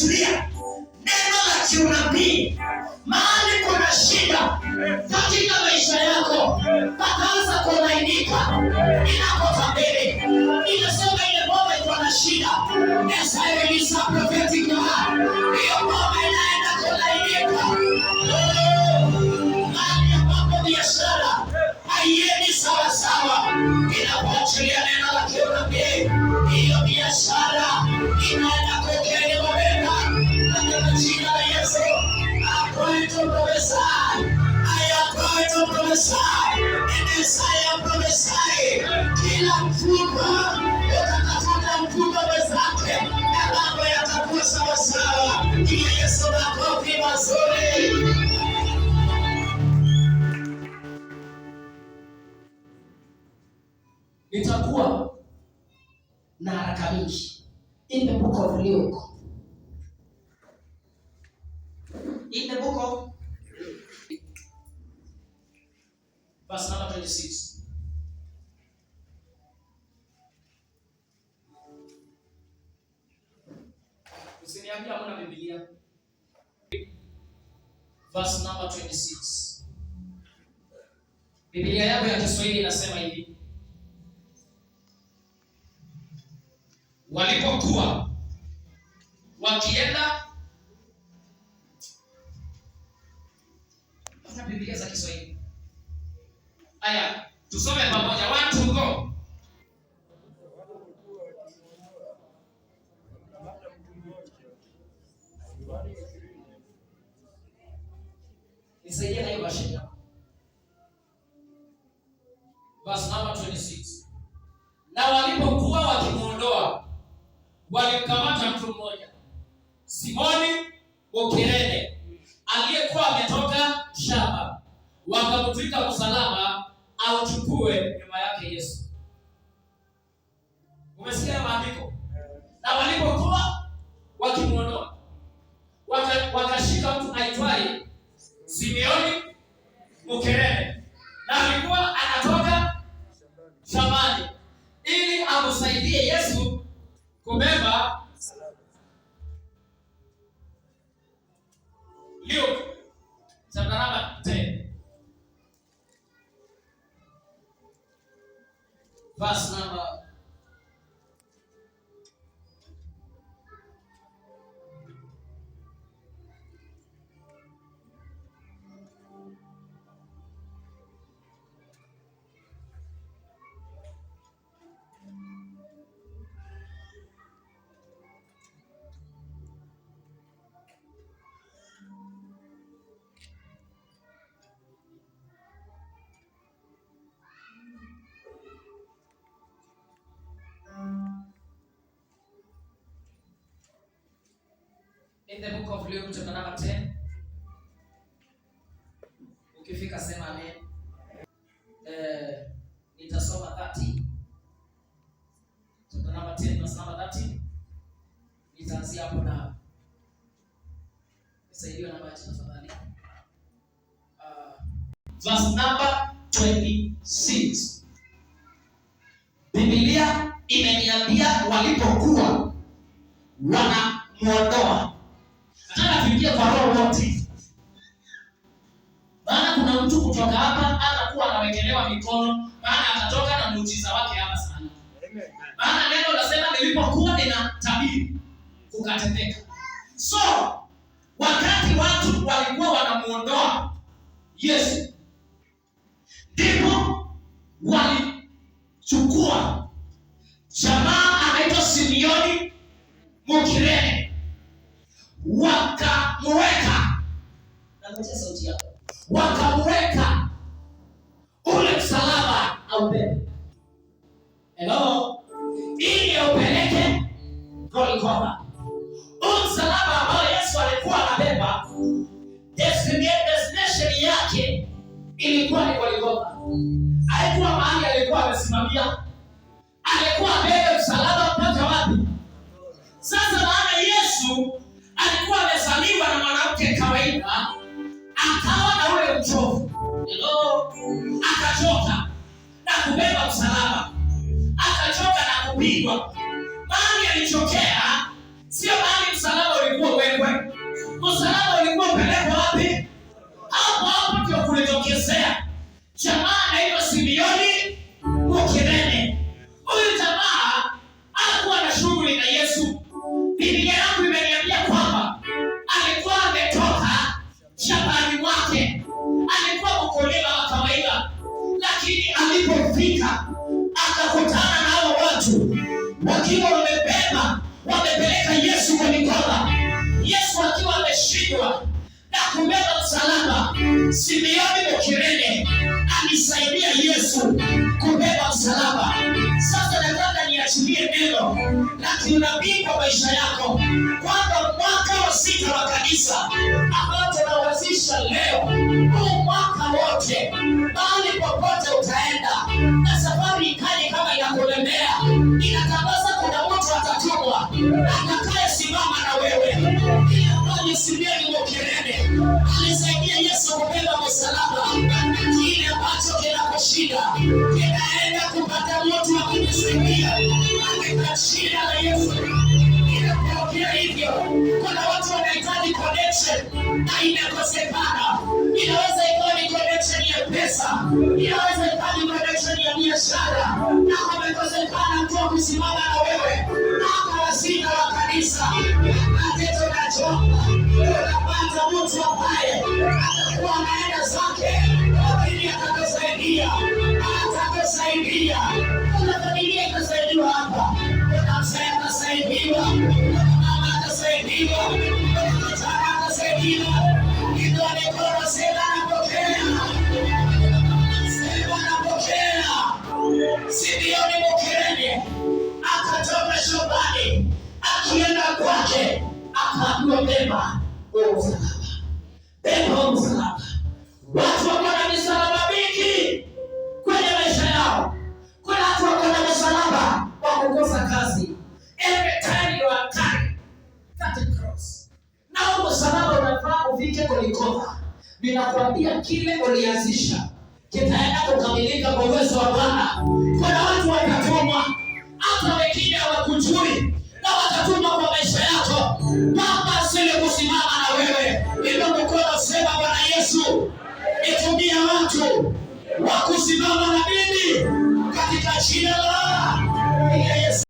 ninachilia neno la kiunabii. Mahali kuna shida katika maisha yako, pakaanza kulainika, ninapotabiri inasema ile bomba iko na shida. As I release a prophetic word, hiyo bomba inaenda kulainika. Mahali ambapo biashara haiendi sawasawa, inapoachilia neno la kiunabii, hiyo biashara inaenda kukelewa mema katika jina la Yesu. I'm going to prophesy. I am going to prophesy. And as I am prophesying, kila mfunga utatafuta mfunga wenzake na mambo yatakuwa sawasawa. Kila Yesu makofi mazuri. Nitakuwa na haraka mingi. In the book of Luke. In the book of verse number 26. Usiniambia hamna Biblia. Verse number 26. Biblia yako ya Kiswahili inasema hivi: walipokuwa wakienda. Hata Biblia za Kiswahili. Aya, tusome pamoja. 1 2 go. Nisaidie na hiyo version. Verse number 26. Na walipokuwa wakimuondoa, walimkamata mtu mmoja, Simoni Mkirene, aliyekuwa ametoka shamba, wakamtwika msalaba auchukue nyuma yake Yesu. Umesikia maandiko? Na walipokuwa wakimuondoa, wakashika mtu aitwaye Simoni Mkirene, na alikuwa anatoka shambani ili amsaidie Yesu kubeba. Luke chapter number 10 verse number 10. In the book of Luke chapter number 10. Ukifika sema amen. Nitasoma 30. Chapter number 10 verse number 30. Nitaanzia hapo na nisaidiwe na maji tafadhali. Verse number 26. Biblia imeniambia walipokuwa wanamuondoa. Nataka tuingie kwa roho wote. Maana kuna mtu kutoka hapa atakuwa anawekelewa mikono, maana atatoka na muujiza wake hapa sana. Maana neno linasema nilipokuwa ninatabiri kukatendeka. So, wakati watu walikuwa wanamuondoa Yesu, ndipo walichukua jamaa anaitwa Simoni Mkirene, wakamweka, na sauti yako, wakamweka ule msalaba aubebe. Hello, ili aupeleke Golgotha. Ule msalaba ambao Yesu alikuwa anabeba, destination yake ilikuwa ni Golgotha. Alikuwa mahali alikuwa amesimamia, alikuwa abebe msalaba mpaka wapi? Sasa maana Yesu alikuwa amezaliwa na mwanamke kawaida, akawa na ule uchovu. Hello, akachoka na kubeba msalaba, akachoka na kupigwa. Mahali alichokea sio mahali msalaba ulikuwa msalaba ulikuwa upelekwa wapi? Hapo ndio kulitokezea jamaa anaitwa Simeoni wa Kirene. Huyu jamaa hakuwa na shughuli na Yesu. Biblia yangu imeniambia kwamba alikuwa ametoka shambani mwake, alikuwa mkulima wa kawaida, lakini alipofika akakutana na hao watu wakiwa wamepeleka Yesu kwa mikono. Yesu akiwa ameshindwa na kubeba msalaba. Simeoni wa Kirene alisaidia Yesu kubeba msalaba. Sasa nataka niachilie neno la kiunabii kwa maisha yako kwamba mwaka wa 6 wa kanisa ambao tunawazisha leo, huu mwaka wote, mahali popote utaenda na safari ikaje kama inakulemea, inatangaza kuna mtu atatumwa atakaye simama na wewe. Simeoni wa Kirene alisaidia Yesu kubeba msalaba. Kile ambacho kinakushinda kinaenda kupata mtu wa kukusaidia katika jina la Yesu. Inapokea hivyo, kuna watu wanahitaji connection na imekosekana. Inaweza ikawa ni connection ya pesa, inaweza ikawa ni connection ya biashara, na kumekosekana mtu wa kusimama na wewe. Mwaka wa 6 wa kanisa tunapata mtu ambaye atakuwa anaenda zake, lakini atakusaidia. Kuna familia itasaidiwa hapa, kuna mzee atasaidiwa, kuna mama atasaidiwa, kuna kijana atasaidiwa. Ndio nikono sema napokea. Simeoni wa Kirene akatoka shambani akienda kwake, akaambiwa beba msalaba. Beba msalaba. Watu wako na misalaba mingi kwenye maisha yao. Kuna watu wako na msalaba wa kukosa kazi. Every time you are tired, cut a cross. Na msalaba unafaa ufike Golgotha. Ninakwambia kile ulianzisha kitaenda kukamilika kwa uwezo wa Bwana. Kuna watu watatumwa, hata wengine hawakujui, na watatumwa kwa maisha yako. Baba sile kusimama na wewe. Ndio mkono sema Bwana Yesu, nitumie watu wa kusimama na mimi katika jina la Yesu.